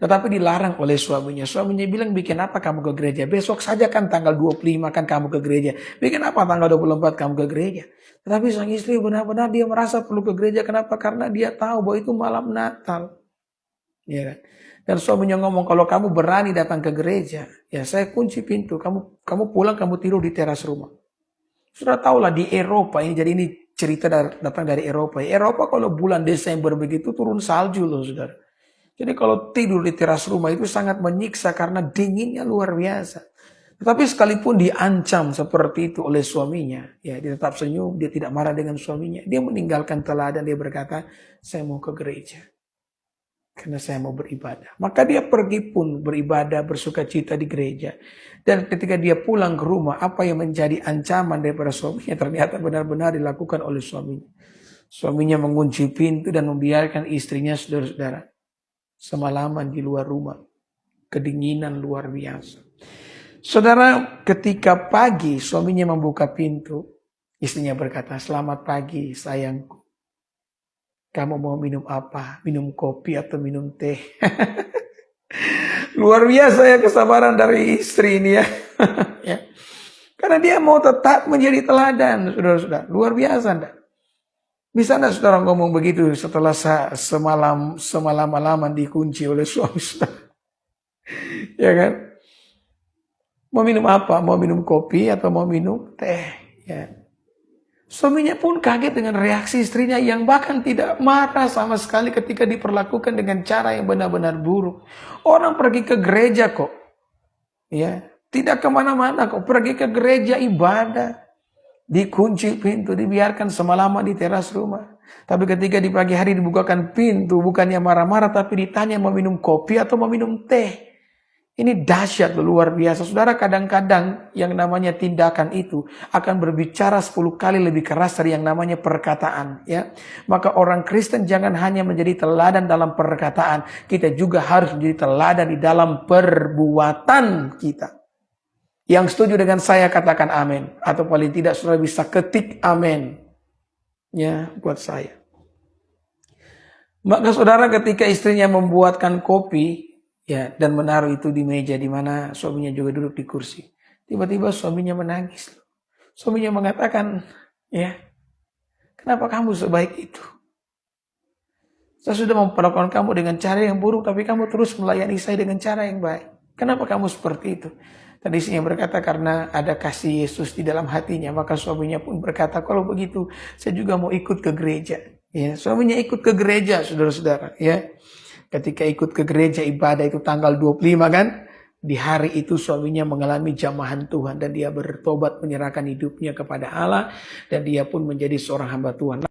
Tetapi dilarang oleh suaminya. Suaminya bilang, bikin apa kamu ke gereja? Besok saja kan tanggal 25 kan kamu ke gereja. Bikin apa tanggal 24 kamu ke gereja? Tetapi sang istri benar-benar dia merasa perlu ke gereja. Kenapa? Karena dia tahu bahwa itu malam Natal. Ya kan? Dan suaminya ngomong, kalau kamu berani datang ke gereja, ya saya kunci pintu. Kamu pulang, kamu tidur di teras rumah. Sudah tahulah di Eropa ini, jadi ini cerita datang dari Eropa. Eropa kalau bulan Desember begitu turun salju loh saudara. Jadi kalau tidur di teras rumah itu sangat menyiksa karena dinginnya luar biasa. Tetapi sekalipun diancam seperti itu oleh suaminya, ya dia tetap senyum, dia tidak marah dengan suaminya. Dia meninggalkan teladan, dia berkata, saya mau ke gereja. Karena saya mau beribadah. Maka dia pergi pun beribadah, bersuka cita di gereja. Dan ketika dia pulang ke rumah, apa yang menjadi ancaman daripada suaminya ternyata benar-benar dilakukan oleh suaminya. Suaminya mengunci pintu dan membiarkan istrinya, saudara-saudara, semalaman di luar rumah. Kedinginan luar biasa. Saudara, ketika pagi suaminya membuka pintu, istrinya berkata, selamat pagi sayangku. Kamu mau minum apa? Minum kopi atau minum teh? Luar biasa ya kesabaran dari istri ini ya. Ya. Karena dia mau tetap menjadi teladan, saudara-saudara. Luar biasa enggak? Bisa enggak saudara ngomong begitu setelah semalam-malaman dikunci oleh suami saudara? Ya kan? Mau minum apa? Mau minum kopi atau mau minum teh? Ya. Suaminya pun kaget dengan reaksi istrinya yang bahkan tidak marah sama sekali ketika diperlakukan dengan cara yang benar-benar buruk. Orang pergi ke gereja kok. Ya, tidak kemana-mana kok. Pergi ke gereja ibadah. Dikunci pintu, dibiarkan semalaman di teras rumah. Tapi ketika di pagi hari dibukakan pintu, bukannya marah-marah tapi ditanya mau minum kopi atau mau minum teh. Ini dahsyat luar biasa. Saudara, kadang-kadang yang namanya tindakan itu akan berbicara 10 kali lebih keras dari yang namanya perkataan. Ya, maka orang Kristen jangan hanya menjadi teladan dalam perkataan. Kita juga harus menjadi teladan di dalam perbuatan kita. Yang setuju dengan saya katakan amin. Atau paling tidak saudara bisa ketik amin. Ya, buat saya. Maka saudara ketika istrinya membuatkan kopi, ya, dan menaruh itu di meja di mana suaminya juga duduk di kursi. Tiba-tiba suaminya menangis. Suaminya mengatakan, ya, kenapa kamu sebaik itu? Saya sudah memperlakukan kamu dengan cara yang buruk, tapi kamu terus melayani saya dengan cara yang baik. Kenapa kamu seperti itu? Tadi istrinya berkata karena ada kasih Yesus di dalam hatinya. Maka suaminya pun berkata, kalau begitu saya juga mau ikut ke gereja. Ya, suaminya ikut ke gereja, saudara-saudara. Ya. Ketika ikut ke gereja ibadah itu tanggal 25 kan. Di hari itu suaminya mengalami jamahan Tuhan. Dan dia bertobat menyerahkan hidupnya kepada Allah. Dan dia pun menjadi seorang hamba Tuhan.